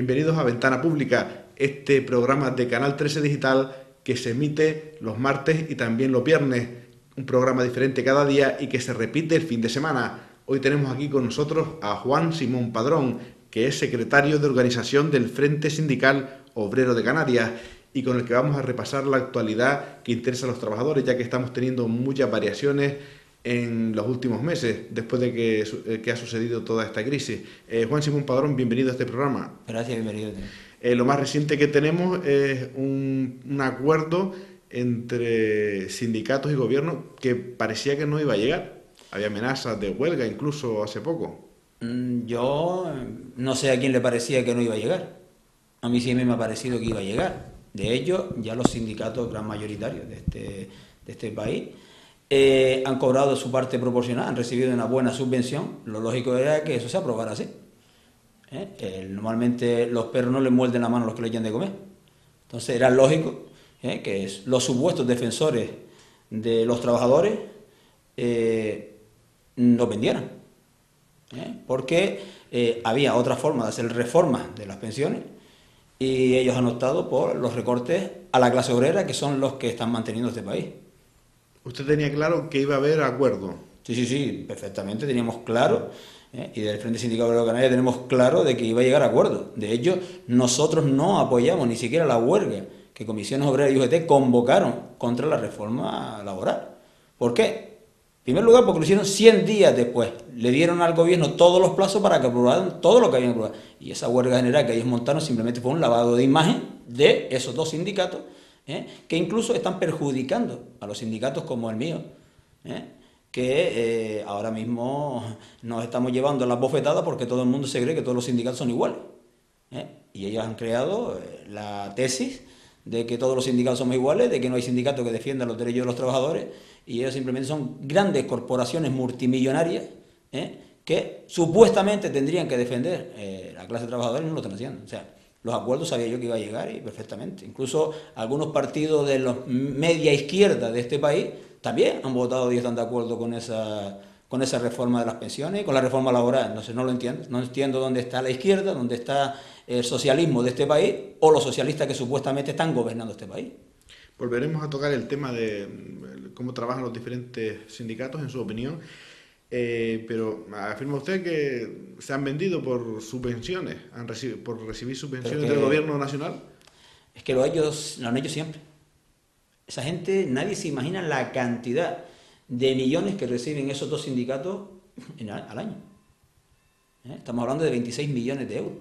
Bienvenidos a Ventana Pública, este programa de Canal 13 Digital que se emite los martes y también los viernes. Un programa diferente cada día y que se repite el fin de semana. Hoy tenemos aquí con nosotros a Juan Simón Padrón, que es secretario de organización del Frente Sindical Obrero de Canarias y con el que vamos a repasar la actualidad que interesa a los trabajadores, ya que estamos teniendo muchas variaciones en los últimos meses, después de que ha sucedido toda esta crisis. Juan Simón Padrón, bienvenido a este programa. Gracias, bienvenido. Lo más reciente que tenemos es un acuerdo entre sindicatos y gobierno que parecía que no iba a llegar. Había amenazas de huelga incluso hace poco. Yo no sé a quién le parecía que no iba a llegar. A mí sí me ha parecido que iba a llegar. De hecho, ya los sindicatos gran mayoritarios de este país han cobrado su parte proporcional, han recibido una buena subvención. Lo lógico era que eso se aprobara así. Normalmente los perros no les muerden la mano a los que le echan de comer. Entonces era lógico que los supuestos defensores de los trabajadores no vendieran. Porque había otra forma de hacer reformas de las pensiones y ellos han optado por los recortes a la clase obrera, que son los que están manteniendo este país. ¿Usted tenía claro que iba a haber acuerdo? Sí, perfectamente, teníamos claro, y del Frente Sindical Obrero de Canarias tenemos claro de que iba a llegar a acuerdo. De hecho, nosotros no apoyamos ni siquiera la huelga que Comisiones Obreras y UGT convocaron contra la reforma laboral. ¿Por qué? En primer lugar, porque lo hicieron 100 días después. Le dieron al gobierno todos los plazos para que aprobaran todo lo que habían aprobado. Y esa huelga general que ellos montaron simplemente fue un lavado de imagen de esos dos sindicatos, que incluso están perjudicando a los sindicatos como el mío, que ahora mismo nos estamos llevando las bofetadas porque todo el mundo se cree que todos los sindicatos son iguales. Y ellos han creado la tesis de que todos los sindicatos somos iguales, de que no hay sindicato que defienda los derechos de los trabajadores, y ellos simplemente son grandes corporaciones multimillonarias que supuestamente tendrían que defender la clase trabajadora y no lo están haciendo. O sea, los acuerdos sabía yo que iba a llegar y perfectamente. Incluso algunos partidos de la media izquierda de este país también han votado y están de acuerdo con esa reforma de las pensiones y con la reforma laboral. Entonces no lo entiendo. No entiendo dónde está la izquierda, dónde está el socialismo de este país o los socialistas que supuestamente están gobernando este país. Volveremos a tocar el tema de cómo trabajan los diferentes sindicatos, en su opinión, pero afirma usted que se han vendido por subvenciones, por recibir subvenciones del gobierno nacional. Es que lo han hecho siempre. Esa gente, nadie se imagina la cantidad de millones que reciben esos dos sindicatos al año. Estamos hablando de 26 millones de euros.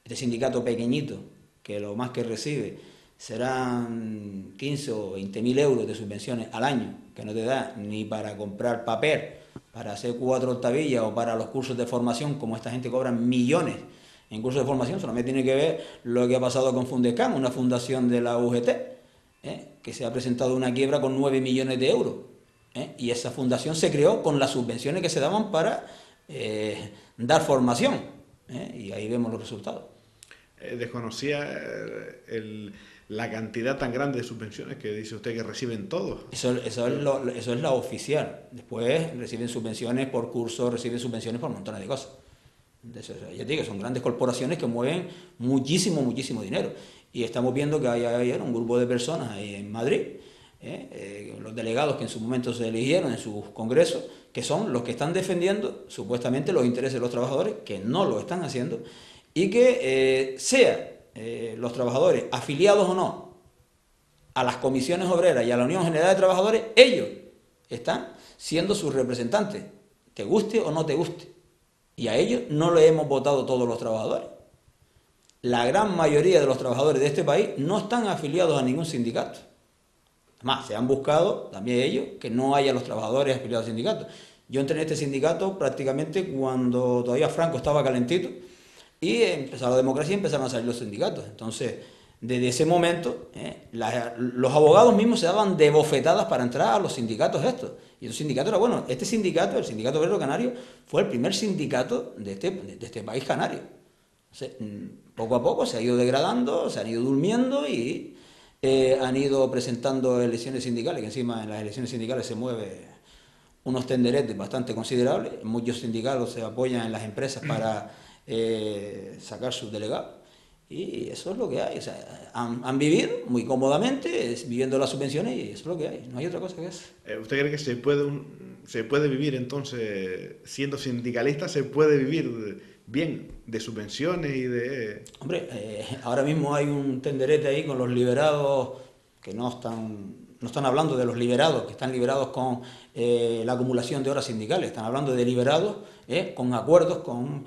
Este sindicato pequeñito, que lo más que recibe serán 15 o 20.000 euros de subvenciones al año, que no te da ni para comprar papel, para hacer 4 octavillas o para los cursos de formación, como esta gente cobra millones en cursos de formación. Solamente tiene que ver lo que ha pasado con Fundescam, una fundación de la UGT, que se ha presentado una quiebra con 9 millones de euros. Y esa fundación se creó con las subvenciones que se daban para dar formación. Y ahí vemos los resultados. Desconocía la cantidad tan grande de subvenciones que dice usted que reciben todos. Eso es la oficial. Después reciben subvenciones por cursos, reciben subvenciones por montones de cosas. Entonces, ya te digo, son grandes corporaciones que mueven muchísimo dinero. Y estamos viendo que hay un grupo de personas ahí en Madrid, los delegados que en su momento se eligieron en sus congresos, que son los que están defendiendo supuestamente los intereses de los trabajadores, que no lo están haciendo, y que los trabajadores, afiliados o no a las comisiones obreras y a la Unión General de Trabajadores, ellos están siendo sus representantes, te guste o no te guste. Y a ellos no le hemos votado todos los trabajadores. La gran mayoría de los trabajadores de este país no están afiliados a ningún sindicato. Además, se han buscado también ellos que no haya los trabajadores afiliados a sindicatos. Yo entré en este sindicato prácticamente cuando todavía Franco estaba calentito y empezó la democracia y empezaron a salir los sindicatos. Entonces, desde ese momento, los abogados mismos se daban de bofetadas para entrar a los sindicatos estos. Y los sindicatos eran buenos. Este sindicato, el Sindicato Obrero Canario, fue el primer sindicato de este país canario. Entonces, poco a poco se ha ido degradando, se han ido durmiendo y han ido presentando elecciones sindicales, que encima en las elecciones sindicales se mueve unos tenderetes bastante considerables. Muchos sindicatos se apoyan en las empresas para sacar sus delegados. Y eso es lo que hay. O sea, han vivido muy cómodamente, viviendo las subvenciones, y eso es lo que hay. No hay otra cosa que eso. ¿Usted cree que se puede vivir entonces, siendo sindicalista, se puede vivir bien de subvenciones y de...? Hombre, ahora mismo hay un tenderete ahí con los liberados que no están hablando de los liberados, que están liberados con la acumulación de horas sindicales, están hablando de liberados con acuerdos con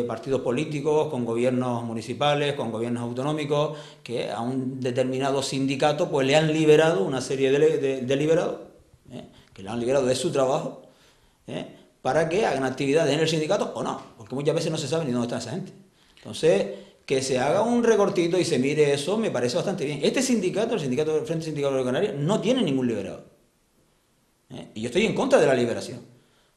partidos políticos, con gobiernos municipales, con gobiernos autonómicos, que a un determinado sindicato pues le han liberado una serie de liberados, que le han liberado de su trabajo, para que hagan actividades en el sindicato o no, porque muchas veces no se sabe ni dónde está esa gente. Entonces, que se haga un recortito y se mire eso me parece bastante bien. Este sindicato, el sindicato del Frente Sindical de Canarias, no tiene ningún liberado. Y yo estoy en contra de la liberación.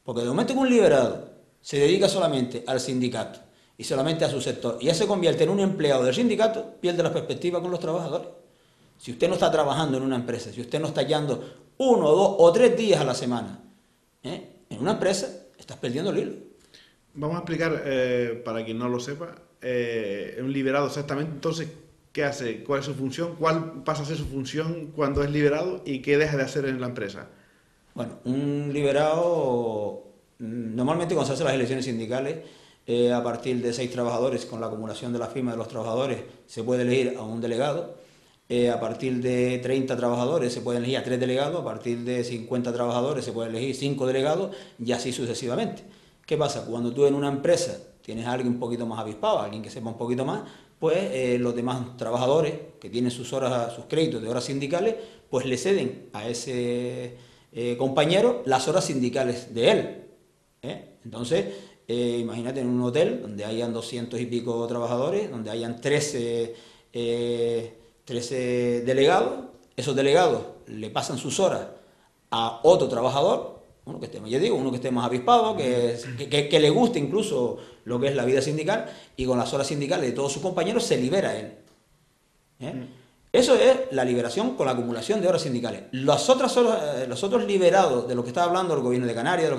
Porque de momento que un liberado se dedica solamente al sindicato y solamente a su sector y ya se convierte en un empleado del sindicato, pierde la perspectiva con los trabajadores. Si usted no está trabajando en una empresa, si usted no está hallando 1, 2 o 3 días a la semana en una empresa, estás perdiendo el hilo. Vamos a explicar, para quien no lo sepa, un liberado exactamente, entonces, ¿qué hace? ¿Cuál es su función? ¿Cuál pasa a ser su función cuando es liberado y qué deja de hacer en la empresa? Bueno, un liberado, normalmente cuando se hacen las elecciones sindicales, a partir de 6 trabajadores, con la acumulación de la firma de los trabajadores, se puede elegir a un delegado. A partir de 30 trabajadores se pueden elegir a 3 delegados, a partir de 50 trabajadores se pueden elegir 5 delegados y así sucesivamente. ¿Qué pasa? Cuando tú en una empresa tienes a alguien un poquito más avispado, a alguien que sepa un poquito más, pues los demás trabajadores que tienen sus horas, sus créditos de horas sindicales, pues le ceden a ese compañero las horas sindicales de él. Entonces, imagínate en un hotel donde hayan 200 y pico trabajadores, donde hayan 13 delegados, esos delegados le pasan sus horas a otro trabajador, uno que esté más avispado, que le guste incluso lo que es la vida sindical, y con las horas sindicales de todos sus compañeros se libera él. Eso es la liberación con la acumulación de horas sindicales. Los otros liberados de lo que está hablando el gobierno de Canarias,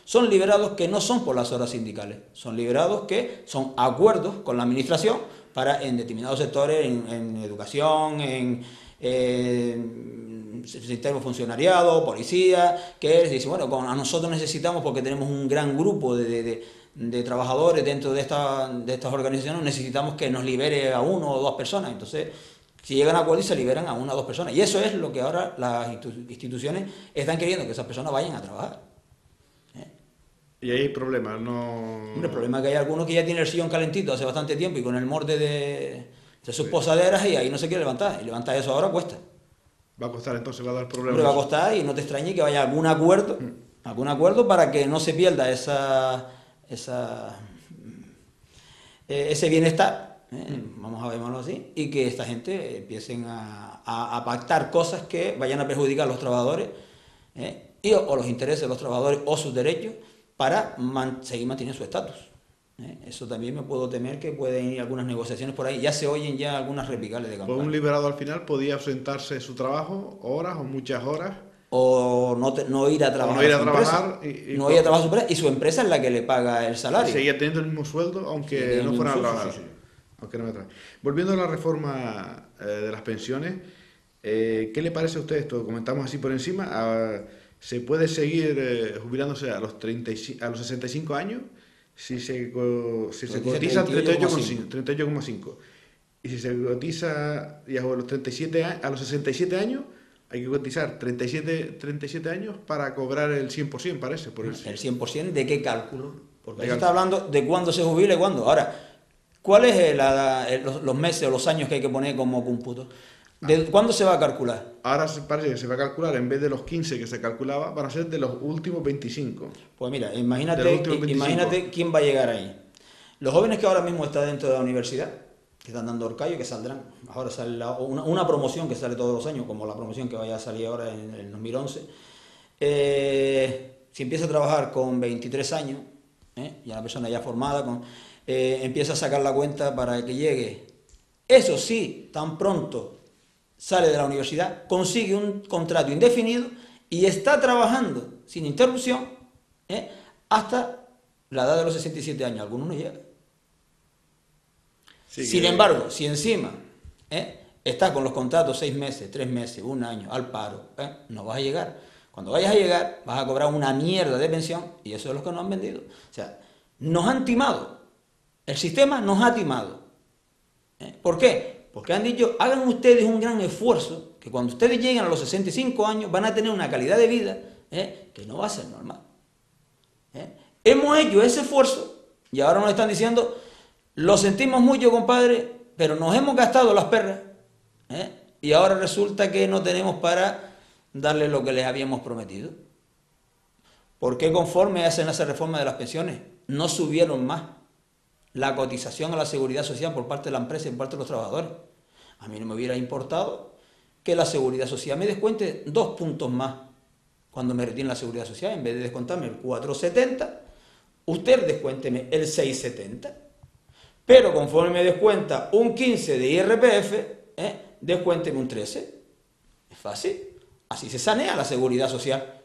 son liberados que no son por las horas sindicales, son liberados que son acuerdos con la administración para en determinados sectores, en educación, en sistema funcionariado, policía, que dice, bueno, a nosotros necesitamos, porque tenemos un gran grupo de trabajadores dentro de estas organizaciones, necesitamos que nos libere a 1 o 2 personas. Entonces, si llegan a acuerdo y se liberan a 1 o 2 personas. Y eso es lo que ahora las instituciones están queriendo, que esas personas vayan a trabajar. Y ahí hay problemas, ¿no? Hombre, el problema es que hay algunos que ya tienen el sillón calentito hace bastante tiempo y con el morde de sus posaderas, y ahí no se quiere levantar. Y levantar eso ahora cuesta. Va a costar, entonces va a dar problemas. Hombre, va a costar, y no te extrañe que vaya algún acuerdo para que no se pierda ese bienestar, vamos a verlo así, y que esta gente empiecen a pactar cosas que vayan a perjudicar a los trabajadores, o los intereses de los trabajadores o sus derechos, para seguir manteniendo su estatus. Eso también me puedo temer que pueden ir algunas negociaciones por ahí. Ya se oyen ya algunas repicales de campaña. Pues un liberado al final podía ausentarse de su trabajo horas o muchas horas. O no ir a trabajar. No ir a trabajar. No ir a trabajar a su empresa, y su empresa es la que le paga el salario. Seguía teniendo el mismo sueldo, aunque no fueran a trabajar. Sí. Aunque no me trabajar. Volviendo a la reforma de las pensiones, ¿qué le parece a usted esto? Comentamos así por encima. ¿Se puede seguir jubilándose a los 65 años? Si se cotiza 38,5. Y si se cotiza ya a los 67 años, hay que cotizar 37 años para cobrar el 100%, parece. ¿El 100% de qué cálculo? Porque ahí se está hablando de cuándo se jubila y cuándo. Ahora, ¿cuáles los meses o los años que hay que poner como cómputo? ¿De cuándo se va a calcular? Ahora parece que se va a calcular, en vez de los 15 que se calculaba, van a ser de los últimos 25. Pues mira, imagínate quién va a llegar ahí. Los jóvenes que ahora mismo están dentro de la universidad, que están dando horcayo, que saldrán, ahora sale una promoción que sale todos los años, como la promoción que vaya a salir ahora en el 2011, si empieza a trabajar con 23 años, ya una persona ya formada, empieza a sacar la cuenta para que llegue, eso sí, tan pronto sale de la universidad, consigue un contrato indefinido y está trabajando sin interrupción hasta la edad de los 67 años. Algunos no llegan. Sí, Sin embargo, si encima estás con los contratos 6 meses, 3 meses, 1 año, al paro, no vas a llegar. Cuando vayas a llegar, vas a cobrar una mierda de pensión y eso es lo que nos han vendido. O sea, nos han timado. El sistema nos ha timado. ¿Por qué? Porque han dicho, hagan ustedes un gran esfuerzo, que cuando ustedes lleguen a los 65 años van a tener una calidad de vida que no va a ser normal. Hemos hecho ese esfuerzo y ahora nos están diciendo, lo sentimos mucho, compadre, pero nos hemos gastado las perras y ahora resulta que no tenemos para darle lo que les habíamos prometido. ¿Por qué conforme hacen esa reforma de las pensiones no subieron más la cotización a la seguridad social por parte de la empresa y por parte de los trabajadores? A mí no me hubiera importado que la seguridad social me descuente 2 puntos más cuando me retiren la seguridad social. En vez de descontarme el 4,70, usted descuénteme el 6,70. Pero conforme me descuenta un 15 de IRPF, descuénteme un 13. Es fácil. Así se sanea la seguridad social.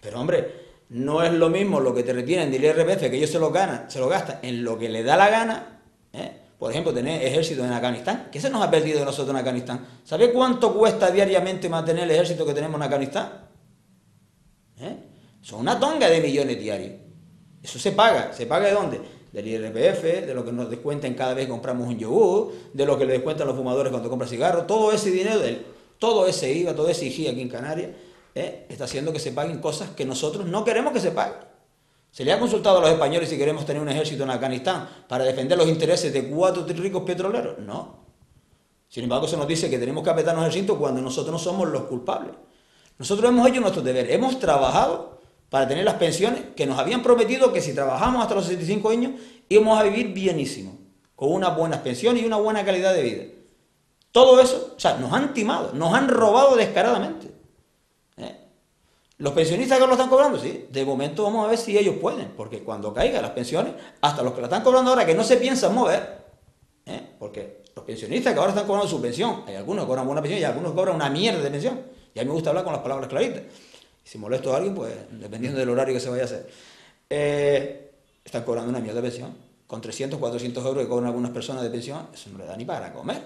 Pero hombre, no es lo mismo lo que te retienen del IRPF, que ellos se lo gastan en lo que le da la gana. Por ejemplo, tener ejército en Afganistán. ¿Qué se nos ha perdido de nosotros en Afganistán? ¿Sabe cuánto cuesta diariamente mantener el ejército que tenemos en Afganistán? Son una tonga de millones diarios. Eso se paga. ¿Se paga de dónde? Del IRPF, de lo que nos descuentan cada vez que compramos un yogur, de lo que le descuentan los fumadores cuando compran cigarros. Todo ese dinero, todo ese IVA, todo ese IGI aquí en Canarias, está haciendo que se paguen cosas que nosotros no queremos que se paguen. ¿Se le ha consultado a los españoles si queremos tener un ejército en Afganistán para defender los intereses de 4 ricos petroleros? No. Sin embargo, se nos dice que tenemos que apretarnos el cinto cuando nosotros no somos los culpables. Nosotros hemos hecho nuestro deber, hemos trabajado para tener las pensiones que nos habían prometido que si trabajamos hasta los 65 años íbamos a vivir bienísimo, con unas buenas pensiones y una buena calidad de vida. Todo eso, o sea, nos han timado, nos han robado descaradamente. ¿Los pensionistas que lo están cobrando? Sí, de momento vamos a ver si ellos pueden, porque cuando caigan las pensiones, hasta los que la están cobrando ahora que no se piensan mover, porque los pensionistas que ahora están cobrando su pensión, hay algunos que cobran buena pensión y algunos cobran una mierda de pensión, y a mí me gusta hablar con las palabras claritas. Y si molesto a alguien, pues dependiendo del horario que se vaya a hacer, están cobrando una mierda de pensión, con 300, 400 euros que cobran algunas personas de pensión, eso no le da ni para comer.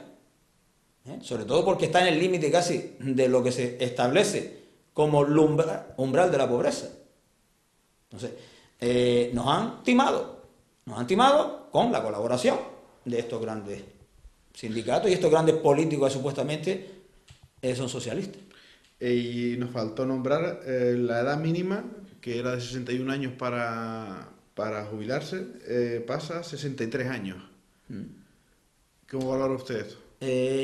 Sobre todo porque está en el límite casi de lo que se establece como el umbral de la pobreza. Entonces, nos han timado con la colaboración de estos grandes sindicatos y estos grandes políticos que supuestamente son socialistas. Y nos faltó nombrar la edad mínima, que era de 61 años para jubilarse, pasa a 63 años. ¿Cómo valora usted esto?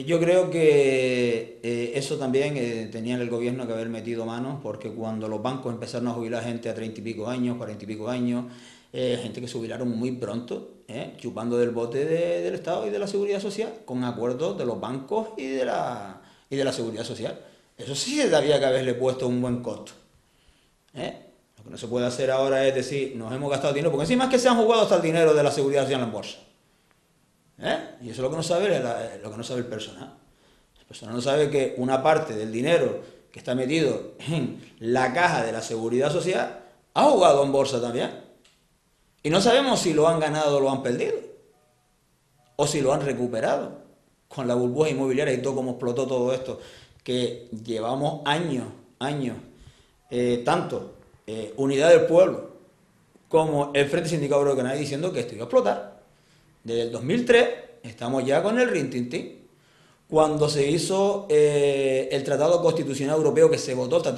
Yo creo que eso también tenían el gobierno que haber metido manos, porque cuando los bancos empezaron a jubilar gente a 30 y pico años, 40 y pico años, gente que se jubilaron muy pronto, chupando del bote del Estado y de la Seguridad Social, con acuerdos de los bancos y de la Seguridad Social. Eso sí se había que haberle puesto un buen costo. Lo que no se puede hacer ahora es decir, nos hemos gastado dinero, porque encima es que se han jugado hasta el dinero de la Seguridad Social en la bolsa. Y eso es lo que no sabe el personal. El personal no sabe que una parte del dinero que está metido en la caja de la Seguridad Social ha jugado en bolsa también. Y no sabemos si lo han ganado o lo han perdido. O si lo han recuperado. Con la burbuja inmobiliaria y todo como explotó todo esto. Que llevamos años, tanto Unidad del Pueblo como el Frente Sindical Obrero de Canarias diciendo que esto iba a explotar. Desde el 2003 estamos ya con el rintintín. Cuando se hizo el Tratado Constitucional Europeo, que se votó el